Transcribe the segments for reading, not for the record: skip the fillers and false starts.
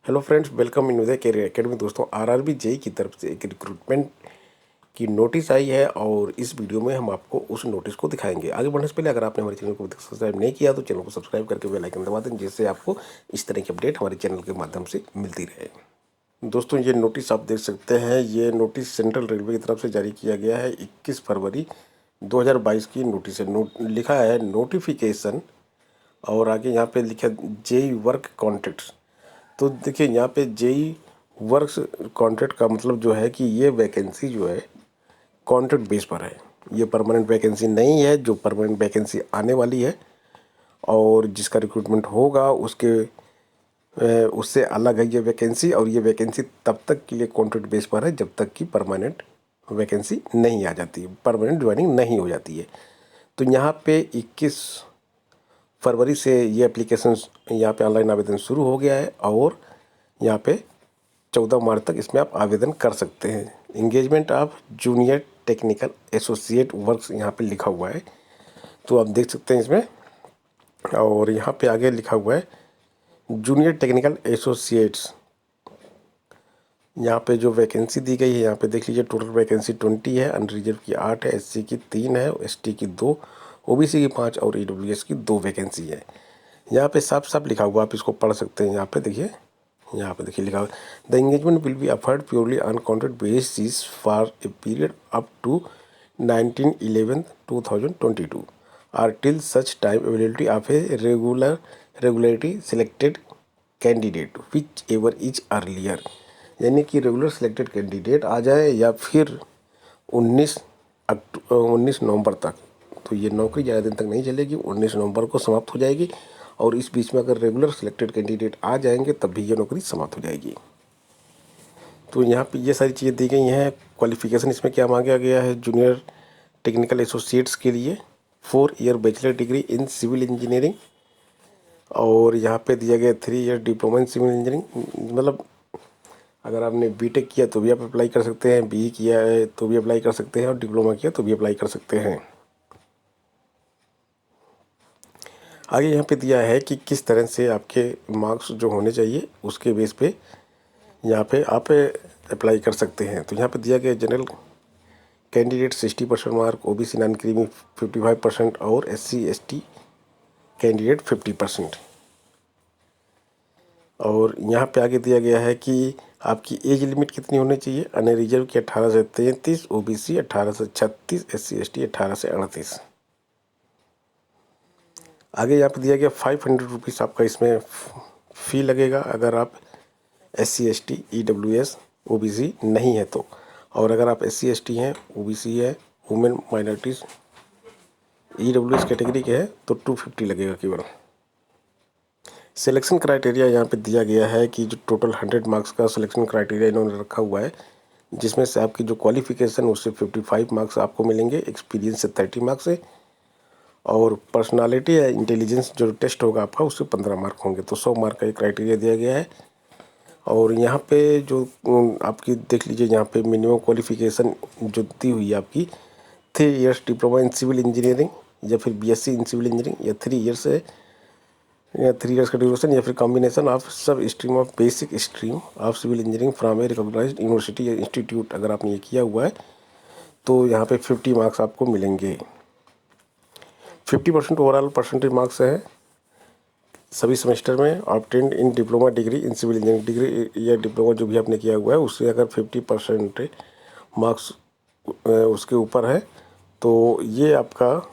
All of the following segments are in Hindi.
Hello friends, welcome in Uday career academy. दोस्तों, आरआरबी जेई की तरफ से एक रिक्रूटमेंट की नोटिस आई है और इस वीडियो में हम आपको उस नोटिस को दिखाएंगे। आगे बढ़ने से पहले अगर आपने हमारे चैनल को सब्सक्राइब नहीं किया तो चैनल को सब्सक्राइब करके बेल आइकन दबा दें, जिससे आपको इस तरह की अपडेट हमारे चैनल के माध्यम से मिलती रहे। दोस्तों, ये नोटिस आप देख सकते हैं। ये नोटिस सेंट्रल रेलवे की तरफ से जारी किया गया है। 21 फरवरी 2022 की नोटिस है। लिखा है नोटिफिकेशन और आगे यहाँ पे लिखा जेई वर्क कॉन्ट्रैक्ट्स। तो देखिए, यहाँ पे जेई वर्क्स कॉन्ट्रैक्ट का मतलब जो है कि ये वैकेंसी जो है कॉन्ट्रैक्ट बेस पर है। ये परमानेंट वैकेंसी नहीं है। जो परमानेंट वैकेंसी आने वाली है और जिसका रिक्रूटमेंट होगा उससे अलग है ये वैकेंसी। और ये वैकेंसी तब तक के लिए कॉन्ट्रैक्ट बेस पर है जब तक कि परमानेंट वैकेंसी नहीं आ जाती है, परमानेंट ज्वाइनिंग नहीं हो जाती है। तो यहाँ पे 21 फरवरी से ये एप्लीकेशन यहाँ पे ऑनलाइन आवेदन शुरू हो गया है और यहाँ पे 14 मार्च तक इसमें आप आवेदन कर सकते हैं। Engagement of junior technical associate works यहाँ पे लिखा हुआ है, तो आप देख सकते हैं इसमें। और यहाँ पे आगे लिखा हुआ है जूनियर टेक्निकल एसोसिएट्स। यहाँ पे जो वैकेंसी दी गई है यहाँ पे देख लीजिए। टोटल वैकेंसी 20 है, अनरिजर्व की 8 है, एससी की 3 है, एसटी की 2, ओबीसी की 5 और ईडब्ल्यूएस की 2 वैकेंसी है। यहाँ पे साफ साफ लिखा हुआ, आप इसको पढ़ सकते हैं। यहाँ पे देखिए, यहाँ पे देखिए लिखा हुआ, the engagement will be offered purely on contract basis for a period up to 19/11/2022 और till such time availability of a regularly selected candidate whichever is earlier. यानी कि रेगुलर सिलेक्टेड कैंडिडेट आ जाए या फिर 19 नवंबर तक। तो ये नौकरी ज़्यादा दिन तक नहीं चलेगी, 19 नवंबर को समाप्त हो जाएगी। और इस बीच में अगर रेगुलर सिलेक्टेड कैंडिडेट आ जाएंगे तब भी ये नौकरी समाप्त हो जाएगी। तो यहाँ पे ये सारी चीज़ें दी गई हैं। क्वालिफिकेशन इसमें क्या मांगा गया है जूनियर टेक्निकल एसोसिएट्स के लिए? 4 year bachelor degree in civil engineering. और यहाँ पे दिया गया 3 year diploma in civil engineering. मतलब अगर आपने बीटेक किया तो भी आप अप्लाई कर सकते हैं, बीई किया है तो भी अप्लाई कर सकते हैं और डिप्लोमा किया तो भी अप्लाई कर सकते हैं। आगे यहाँ पे दिया है कि किस तरह से आपके मार्क्स जो होने चाहिए उसके बेस पे यहाँ पे आप अप्लाई कर सकते हैं। तो यहाँ पे दिया गया general candidate 60% mark, OBC non creamy 55% और एससी एसटी कैंडिडेट 50%। और यहाँ पे आगे दिया गया है कि आपकी एज लिमिट कितनी होनी चाहिए। अनरिजर्व की 18 से 33, ओबीसी 18 से 36, एससी एसटी 18 से 38। आगे यहाँ पे दिया गया 500 रुपीज़ आपका इसमें फ़ी लगेगा अगर आप एससी एसटी ईडब्ल्यूएस ओबीसी नहीं है तो। और अगर आप एससी एसटी हैं, ओबीसी है, वुमेन माइनॉरिटीज़ ईडब्ल्यूएस कैटेगरी के हैं तो 250 लगेगा केवल। सिलेक्शन क्राइटेरिया यहाँ पे दिया गया है कि जो टोटल 100 मार्क्स का सिलेक्शन क्राइटेरिया इन्होंने रखा हुआ है, जिसमें से आपकी जो क्वालिफिकेशन उससे 55 मार्क्स आपको मिलेंगे, एक्सपीरियंस से 30 मार्क्स है और पर्सनालिटी या इंटेलिजेंस जो टेस्ट होगा आपका उससे 15 मार्क होंगे। तो 100 मार्क का एक क्राइटेरिया दिया गया है। और यहाँ पे जो आपकी देख लीजिए, यहाँ पे मिनिमम क्वालिफिकेशन जो दी हुई है आपकी 3 years diploma in civil engineering या फिर बीएससी इन सिविल इंजीनियरिंग या 3 इयर्स है या 3 इयर्स का ड्यूरेशन या फिर combination of sub stream of basic stream of civil engineering from a recognised university या इंस्टीट्यूट। अगर आपने ये किया हुआ है तो यहाँ पे 50 मार्क्स आपको मिलेंगे। 50% ओवरऑल परसेंटेज मार्क्स है सभी सेमेस्टर में। Obtained in diploma degree in civil engineering degree या डिप्लोमा जो भी आपने किया हुआ है उससे अगर 50% मार्क्स उसके ऊपर है तो ये आपका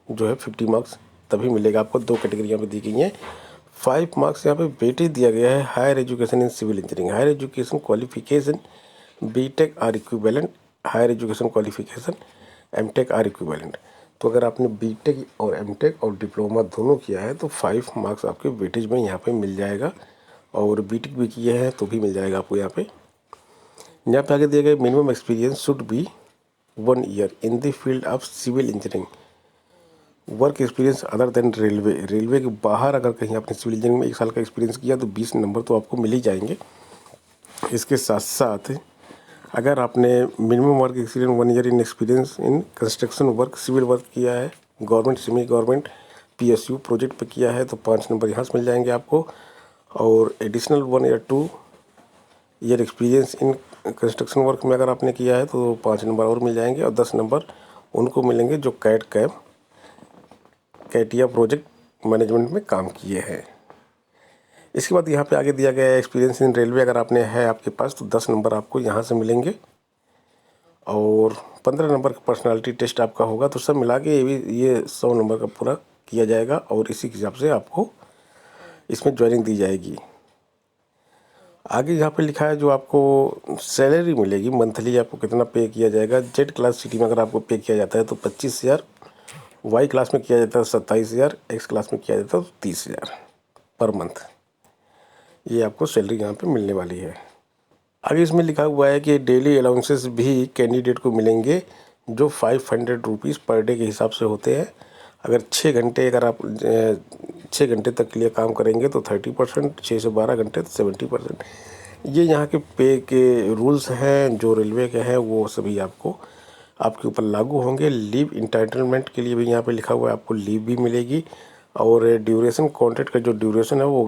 जो है 50 मार्क्स तभी मिलेगा आपको। 2 कैटेगरी यहाँ पे दी गई हैं। 5 मार्क्स यहाँ पे वेटेज दिया गया है higher education in civil engineering. Higher education qualification BTech or equivalent, higher education qualification MTech or equivalent. तो अगर आपने बीटेक और एमटेक और डिप्लोमा दोनों किया है तो 5 मार्क्स आपके वेटेज में यहाँ पे मिल जाएगा। और बीटेक भी किए हैं तो भी मिल जाएगा आपको यहाँ पे। आगे दिया गया minimum experience should be 1 year in the field of civil engineering. Work experience other than railway. Railway के बाहर अगर कहीं आपने सिविल इंजीनियरिंग में 1 साल का एक्सपीरियंस किया तो 20 नंबर तो आपको मिल ही जाएंगे। इसके साथ साथ अगर आपने minimum work experience 1 year in experience in construction work, civil work किया है, government semi government PSU project पे किया है तो 5 नंबर यहाँ से मिल जाएंगे आपको। और एडिशनल 1 या 2 year experience in construction work में अगर आपने किया है तो 5 नंबर और मिल जाएंगे, और 10 नंबर उनको मिलेंगे जो कैटिया प्रोजेक्ट मैनेजमेंट में काम किए हैं। इसके बाद यहाँ पे आगे दिया गया है एक्सपीरियंस इन रेलवे, अगर आपने है आपके पास तो 10 नंबर आपको यहाँ से मिलेंगे, और 15 नंबर का पर्सनालिटी टेस्ट आपका होगा। तो सब मिला के ये 100 नंबर का पूरा किया जाएगा, और इसी के हिसाब से आपको इसमें ज्वाइनिंग दी जाएगी। आगे यहाँ पे लिखा है जो आपको सैलरी मिलेगी मंथली, आपको कितना पे किया जाएगा। जेड क्लास सिटी में अगर आपको पे किया जाता है तो 25,000, वाई क्लास में किया जाता है 27,000, एक्स क्लास में किया जाता है तो 30,000 पर मंथ, ये आपको सैलरी यहाँ पे मिलने वाली है। आगे इसमें लिखा हुआ है कि डेली अलाउंसेस भी कैंडिडेट को मिलेंगे जो 500 रुपीज़ पर डे के हिसाब से होते हैं। अगर 6 घंटे अगर आप 6 घंटे तक के लिए काम करेंगे तो 30%, 6 से 12 घंटे तो 70%। ये यहाँ के पे के रूल्स हैं जो रेलवे के हैं, वो सभी आपके ऊपर लागू होंगे। लीव इंटाइटलमेंट के लिए भी यहाँ पे लिखा हुआ है, आपको लीव भी मिलेगी। और ड्यूरेशन कॉन्ट्रैक्ट का जो ड्यूरेशन है वो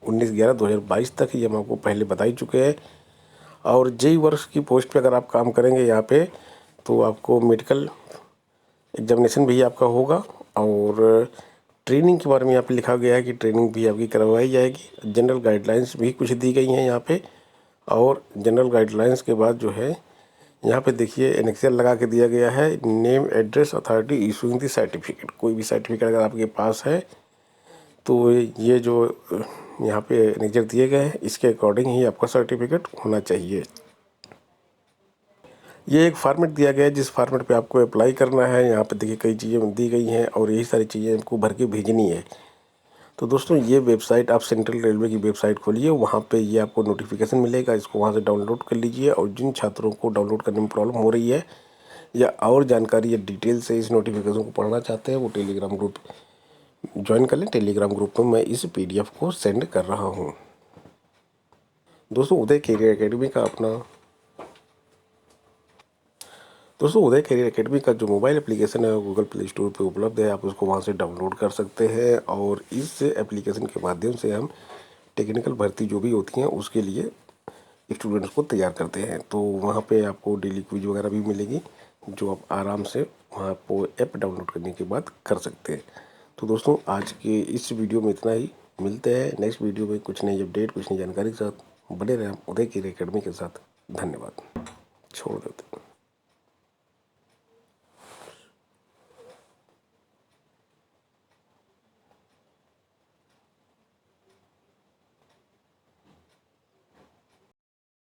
19/11/2022 तक, ये हम आपको पहले बता ही चुके हैं। और जेई वर्ष की पोस्ट पे अगर आप काम करेंगे यहाँ पे तो आपको मेडिकल एग्जामिनेशन भी आपका होगा, और ट्रेनिंग के बारे में यहाँ पे लिखा गया है कि ट्रेनिंग भी आपकी करवाई जाएगी। जनरल गाइडलाइंस भी कुछ दी गई हैं यहाँ पे, और जनरल गाइडलाइंस के बाद जो है यहाँ पे देखिए एनेक्सर लगा के दिया गया है, name address authority issuing the certificate. कोई भी सर्टिफिकेट अगर आपके पास है तो ये जो यहाँ पे एनेक्सर दिए गए हैं इसके अकॉर्डिंग ही आपका सर्टिफिकेट होना चाहिए। ये एक फॉर्मेट दिया गया है जिस फॉर्मेट पे आपको अप्लाई करना है। यहाँ पे देखिए कई चीज़ें दी गई हैं और यही सारी चीज़ें आपको भर के भेजनी है। तो दोस्तों ये वेबसाइट आप सेंट्रल रेलवे की वेबसाइट खोलिए, वहाँ पे ये आपको नोटिफिकेशन मिलेगा, इसको वहाँ से डाउनलोड कर लीजिए। और जिन छात्रों को डाउनलोड करने में प्रॉब्लम हो रही है या और जानकारी या डिटेल से इस नोटिफिकेशन को पढ़ना चाहते हैं वो टेलीग्राम ग्रुप ज्वाइन कर लें। टेलीग्राम ग्रुप में मैं इस PDF को सेंड कर रहा हूँ। दोस्तों उदय कैरियर एकेडमी का जो मोबाइल एप्लीकेशन है वो गूगल प्ले स्टोर पे उपलब्ध है, आप उसको वहाँ से डाउनलोड कर सकते हैं। और इस एप्लीकेशन के माध्यम से हम टेक्निकल भर्ती जो भी होती हैं उसके लिए स्टूडेंट्स को तैयार करते हैं। तो वहाँ पे आपको डेली क्विज वगैरह भी मिलेगी जो आप आराम से वहाँ आपको ऐप डाउनलोड करने के बाद कर सकते हैं। तो दोस्तों आज के इस वीडियो में इतना ही, मिलते हैं नेक्स्ट वीडियो में कुछ नई अपडेट, कुछ नई जानकारी के साथ। बने रहें उदय कैरियर एकेडमी के साथ। धन्यवाद। छोड़ देते।